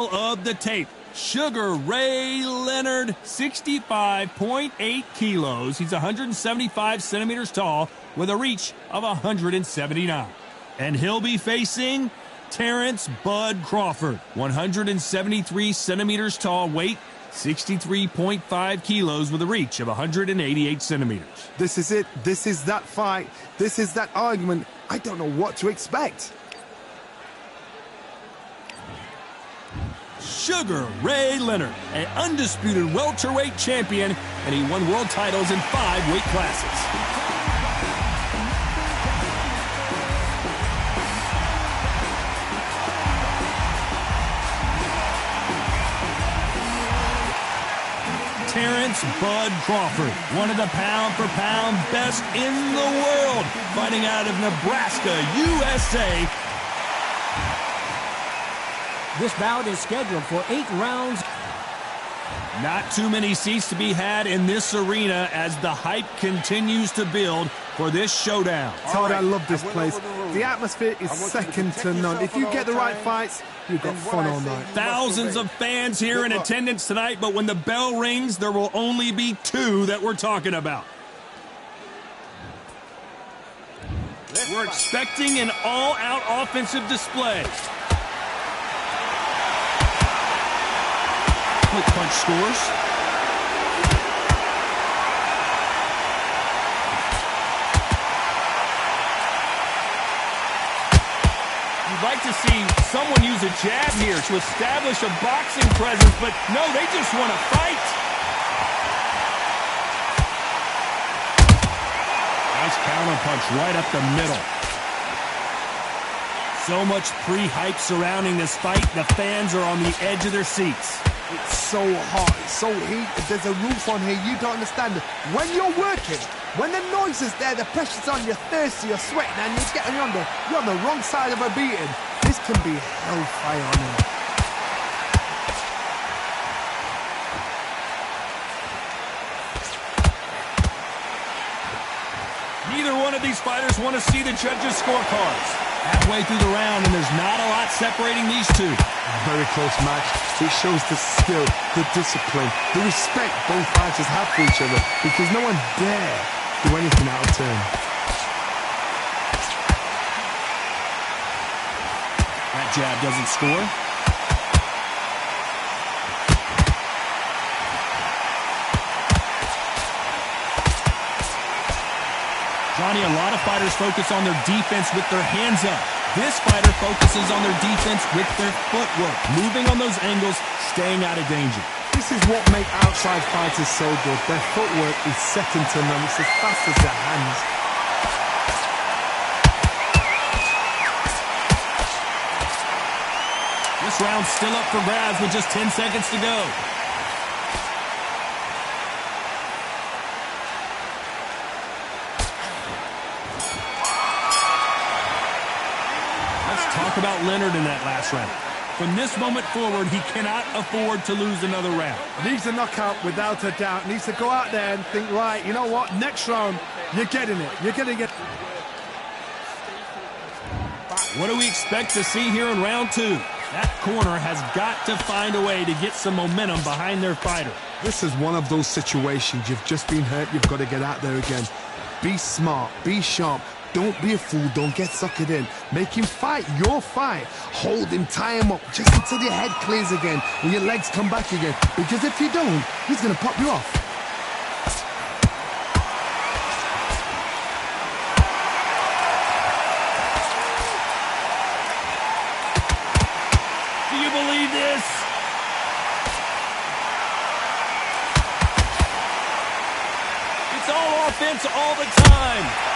Of the tape. Sugar Ray Leonard, 65.8 kilos. He's 175 centimeters tall with a reach of 179. And he'll be facing Terrence Bud Crawford, 173 centimeters tall, weight 63.5 kilos with a reach of 188 centimeters. This is it. This is that fight. This is that argument. I don't know what to expect. Sugar Ray Leonard, an undisputed welterweight champion, and he won world titles in 5 weight classes. Terrence Bud Crawford, one of the pound-for-pound best in the world, fighting out of Nebraska, USA. This bout is scheduled for 8 rounds. Not too many seats to be had in this arena as the hype continues to build for this showdown. Todd, I love this place. The atmosphere is second to none. If you get the right fights, you've got fun all night. Thousands of fans here in attendance tonight, but when the bell rings, there will only be 2 that we're talking about. We're expecting an all-out offensive display. Quick punch scores. You'd like to see someone use a jab here to establish a boxing presence, but no, they just want to fight. Nice counter punch right up the middle. So much pre-hype surrounding this fight, the fans are on the edge of their seats. It's so hot, it's so heated, there's a roof on here, you don't understand. When you're working, when the noise is there, the pressure's on, you're thirsty, you're sweating, and you're on the wrong side of a beating. This can be hellfire on here. Neither one of these fighters want to see the judges' scorecards. Halfway through the round, and there's not a lot separating these two. Very close match. It shows the skill, the discipline, the respect both fighters have for each other, because no one dare do anything out of turn. That jab doesn't score. Johnny, a lot of fighters focus on their defense with their hands up. This fighter focuses on their defense with their footwork, moving on those angles, staying out of danger. This is what makes outside fighters so good. Their footwork is second to none. It's as fast as their hands. This round's still up for grabs with just 10 seconds to go. Talk about Leonard in that last round. From this moment forward, he cannot afford to lose another round. Needs a knockout without a doubt. Needs to go out there and think, right, you know what, next round, you're getting it. You're getting it. What do we expect to see here in round 2? That corner has got to find a way to get some momentum behind their fighter. This is one of those situations. You've just been hurt. You've got to get out there again. Be smart. Be sharp. Don't be a fool. Don't get suckered in. Make him fight your fight. Hold him, tie him up, just until your head clears again and your legs come back again. Because if you don't, he's going to pop you off. Do you believe this? It's all offense all the time.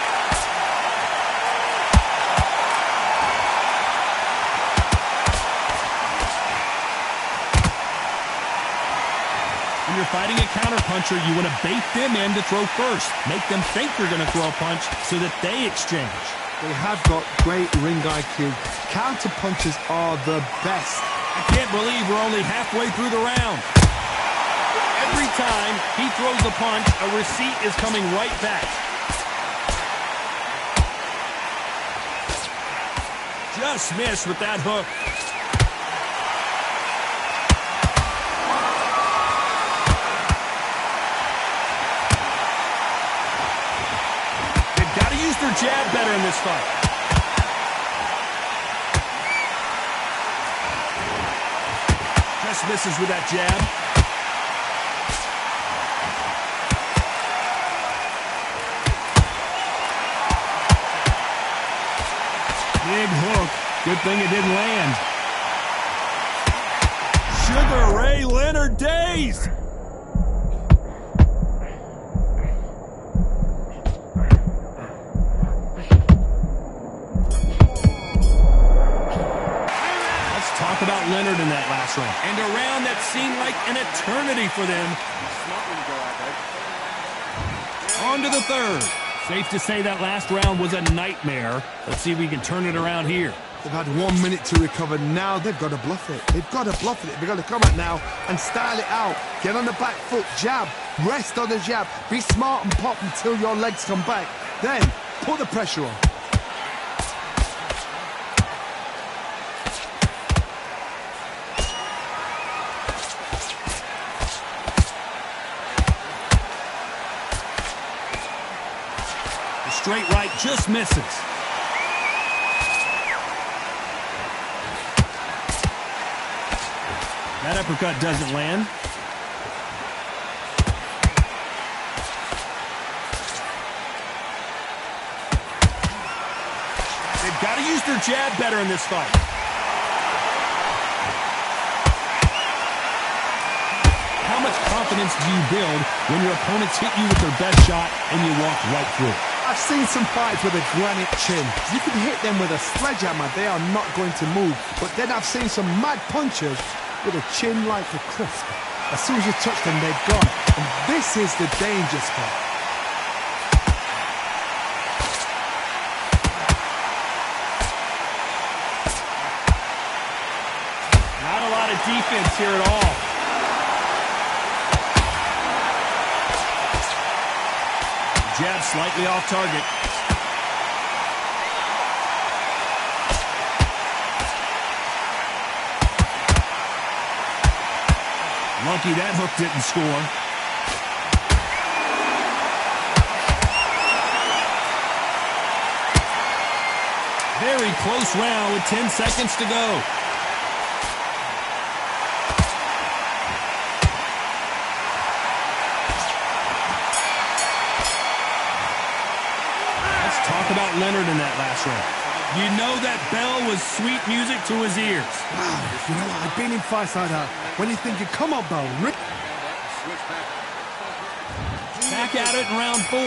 When you're fighting a counterpuncher, you want to bait them in to throw first. Make them think you're going to throw a punch so that they exchange. They have got great ring IQ. Counterpunchers are the best. I can't believe we're only halfway through the round. Every time he throws a punch, a receipt is coming right back. Just missed with that hook. jab better in this fight. Just misses with that jab. Big hook. Good thing it didn't land. Sugar Ray Leonard dazed. Talk about Leonard in that last round. And a round that seemed like an eternity for them. On to the third. Safe to say that last round was a nightmare. Let's see if we can turn it around here. They've had 1 minute to recover. Now they've got to bluff it. They've got to bluff it. They've got to come out now and style it out. Get on the back foot, jab, rest on the jab. Be smart and pop until your legs come back. Then put the pressure on. Straight right just misses. That uppercut doesn't land. They've got to use their jab better in this fight. How much confidence do you build when your opponents hit you with their best shot and you walk right through it? I've seen some fights with a granite chin. You can hit them with a sledgehammer, they are not going to move. But then I've seen some mad punchers with a chin like a crisp. As soon as you touch them, they're gone. And this is the danger spot. Not a lot of defense here at all. Jab slightly off target. Lucky that hook didn't score. Very close round with 10 seconds to go. Talk about Leonard in that last round. You know that bell was sweet music to his ears. Wow, you know what? I've been in fights like that. When you're thinking, come on, Bell. Back at it in round 4.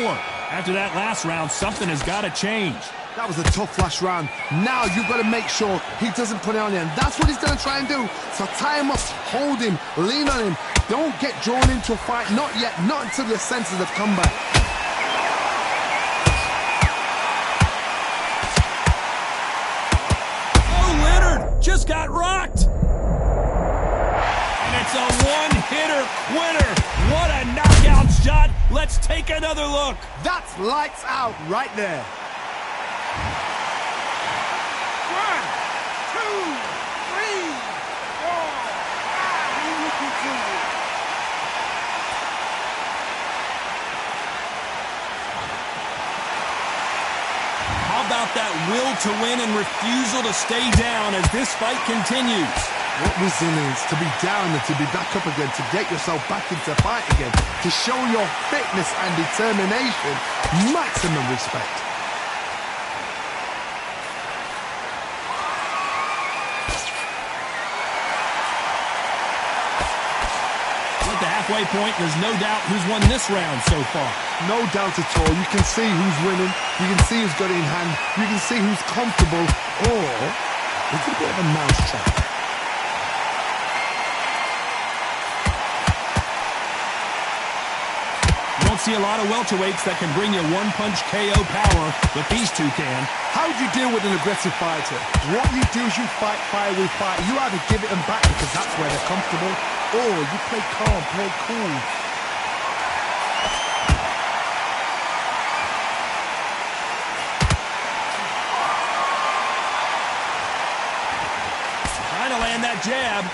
After that last round, something has got to change. That was a tough last round. Now you've got to make sure he doesn't put it on you. And that's what he's going to try and do. So tie him up, hold him, lean on him. Don't get drawn into a fight. Not yet. Not until your senses have come back. Just got rocked. And it's a one-hitter quitter. What a knockout shot. Let's take another look. That's lights out right there. 1, 2, 3, 4, 5. How about that will to win and refusal to stay down as this fight continues? What resilience to be down and to be back up again, to get yourself back into fight again, to show your fitness and determination. Maximum respect. At the halfway point, there's no doubt who's won this round so far. No doubt at all. You can see who's winning. You can see who's got it in hand. You can see who's comfortable. Or it's a bit of a mousetrap. You don't see a lot of welterweights that can bring you one-punch KO power, but these two can. How do you deal with an aggressive fighter? What you do is you fight fire with fire. You either give it them back because that's where they're comfortable, or you play calm, play cool. Trying to land that jab.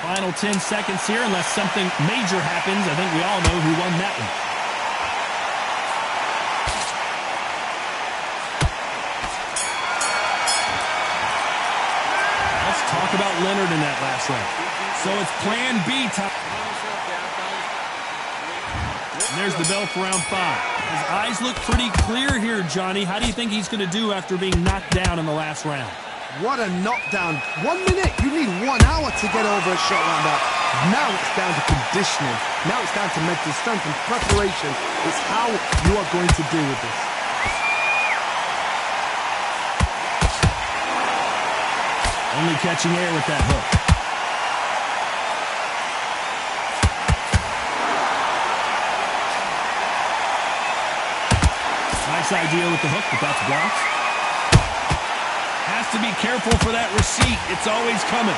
Final 10 seconds here, unless something major happens. I think we all know who won that one. about Leonard in that last round. So it's plan B time. And there's the bell for round 5. His eyes look pretty clear here, Johnny. How do you think he's going to do after being knocked down in the last round? What a knockdown. 1 minute. You need 1 hour to get over a shot like that. Now it's down to conditioning. Now it's down to mental strength and preparation. It's how you are going to deal with this. Only catching air with that hook. Nice idea with the hook, but that's blocked. Has to be careful for that receipt. It's always coming.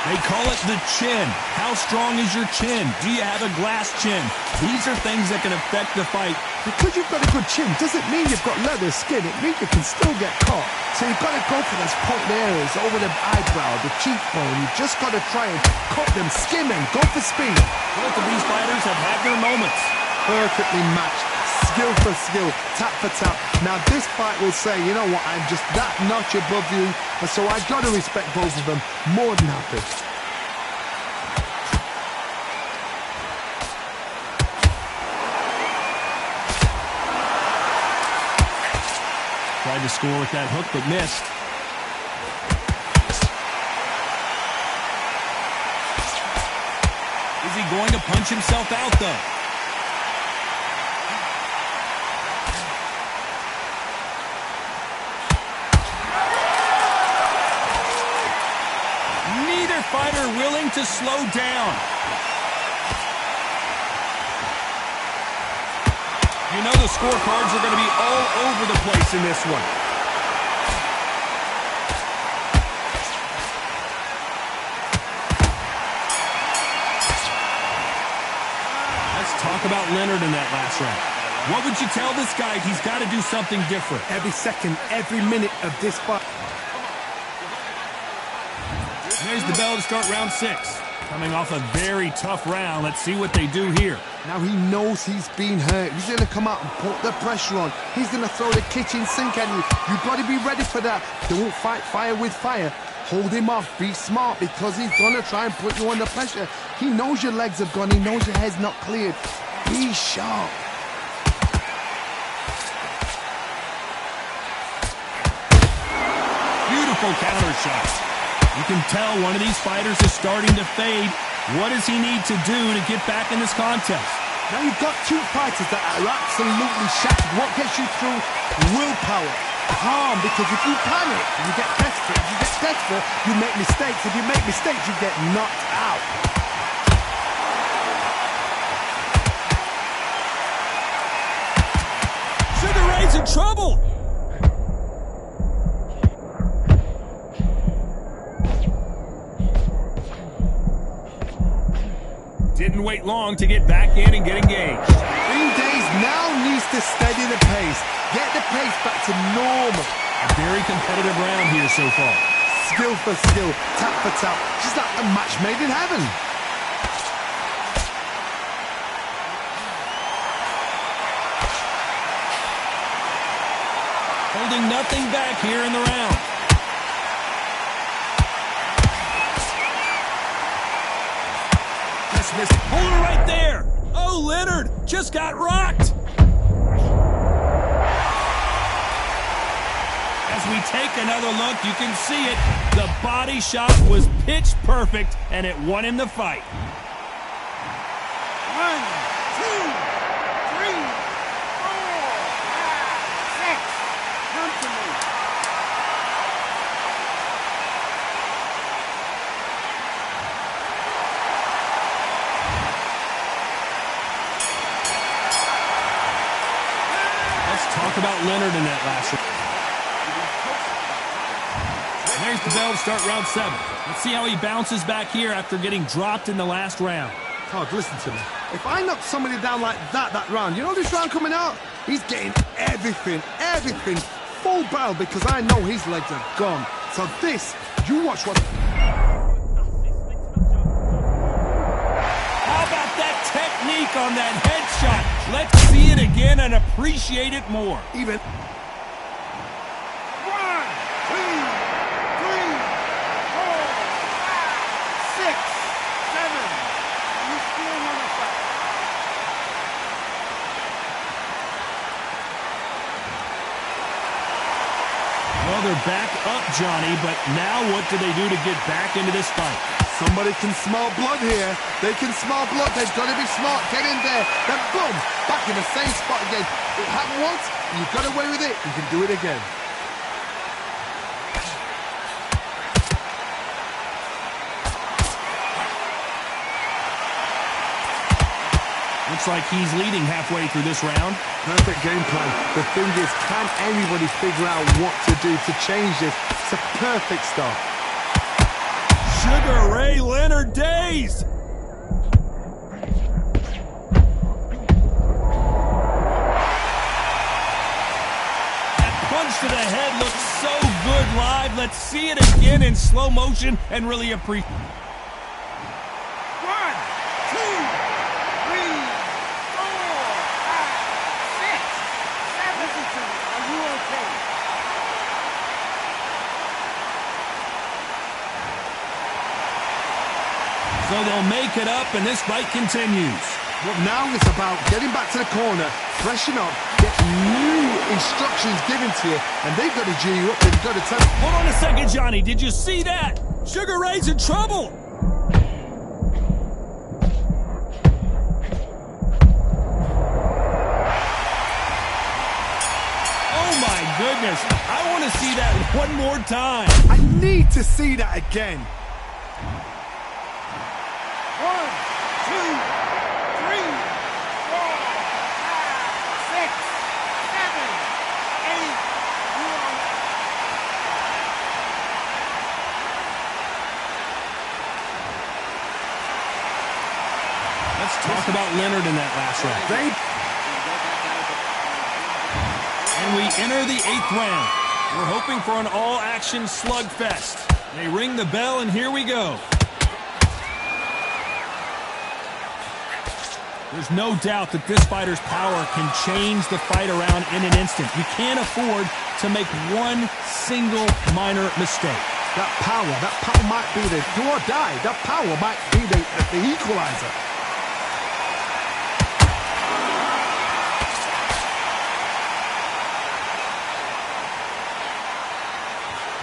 They call it the chin. How strong is your chin? Do you have a glass chin? These are things that can affect the fight. Because you've got a good chin doesn't mean you've got leather skin. It means you can still get caught. So you've got to go for those point areas over the eyebrow, the cheekbone. You've just got to try and cut them, skim them, go for speed. Both of these fighters have had their moments. Perfectly matched, skill for skill, tap for tap. Now this fight will say, you know what, I'm just that notch above you, and so I've got to respect both of them. More than happy. Tried to score with that hook, but missed. Is he going to punch himself out, though? Neither fighter willing to slow down. You know the scorecards are going to be all over the place in this one. Let's talk about Leonard in that last round. What would you tell this guy? He's got to do something different. Every second, every minute of this fight. There's the bell to start round 6. Coming off a very tough round. Let's see what they do here. Now he knows he's been hurt. He's going to come out and put the pressure on. He's going to throw the kitchen sink at you. You've got to be ready for that. Don't fight fire with fire. Hold him off. Be smart because he's going to try and put you under pressure. He knows your legs have gone. He knows your head's not cleared. Be sharp. Beautiful counter shots. You can tell one of these fighters is starting to fade. What does he need to do to get back in this contest? Now you've got two fighters that are absolutely shattered. What gets you through? Willpower. Calm, because if you panic, you get desperate. If you get desperate, you make mistakes. If you make mistakes, you get knocked out. Sugar Ray's in trouble! Didn't wait long to get back in and get engaged. Green Days now needs to steady the pace. Get the pace back to normal. A very competitive round here so far. Skill for skill, tap for tap. Just like a match made in heaven. Holding nothing back here in the round. Just missed. Hold it right there. Oh, Leonard just got rocked. As we take another look, you can see it. The body shot was pitch perfect, and it won him the fight. 1, 2, 3, 4, 5, 6. Come to me. Let's talk about Leonard in that last round. There's the bell to start round 7. Let's see how he bounces back here after getting dropped in the last round. Todd, listen to me. If I knock somebody down like that round, you know this round coming out? He's getting everything, full barrel because I know his legs are gone. So this, you watch what... How about that technique on that headshot? Let's see it again and appreciate it more. Even... 1, Well, they're back up, Johnny, but now what do they do to get back into this fight? Somebody can smell blood here. They can smell blood. They've got to be smart. Get in there. Then boom, back in the same spot again. It happened once, you got away with it, you can do it again. Looks like he's leading halfway through this round. Perfect game plan. The thing is, can anybody figure out what to do to change this? It's a perfect start. Sugar Ray Leonard dazed. That punch to the head looks so good live. Let's see it again in slow motion and really appreciate. 1, 2, 3, 4, 5, 6, 7. Listen to me. Are you okay? So they'll make it up, and this fight continues. Well, now it's about getting back to the corner, freshen up, get new instructions given to you, and they've got to G you up, they've got to tell. Hold on a second, Johnny. Did you see that? Sugar Ray's in trouble. Oh, my goodness. I want to see that one more time. I need to see that again. 1, 2, 3, 4, 5, 6, 7, 8. Let's talk about Leonard in that last round. And we enter the 8th round. We're hoping for an all-action slugfest. They ring the bell, and here we go. There's no doubt that this fighter's power can change the fight around in an instant. You can't afford to make one single minor mistake. That power might be the do or die. That power might be the equalizer.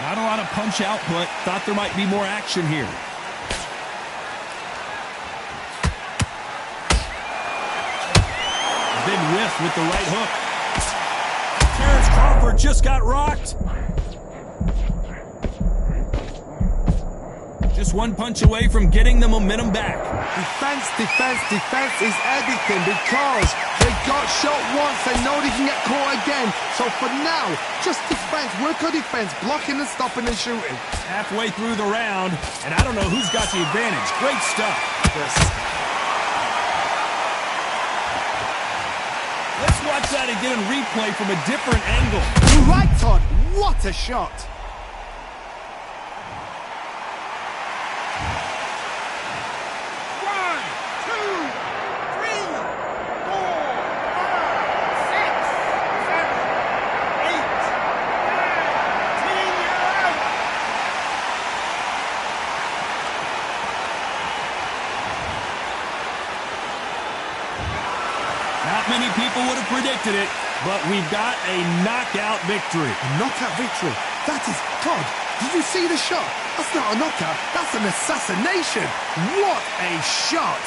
Not a lot of punch output. Thought there might be more action here. Big whiff with the right hook. Terrence Crawford just got rocked. Just one punch away from getting the momentum back. Defense is everything because they got shot once. They know they can get caught again. So for now, just defense, work on defense, blocking and stopping and shooting. Halfway through the round, and I don't know who's got the advantage. Great stuff. Yes. Let's watch that again in replay from a different angle. Right, Todd. What a shot. 1, 2, 3, 4, 5, 6, 7, 8, 9, 10, 11. Not many people would have predicted it, but we've got a knockout victory. A knockout victory. That is Todd. Did you see the shot? That's not a knockout. That's an assassination. What a shot.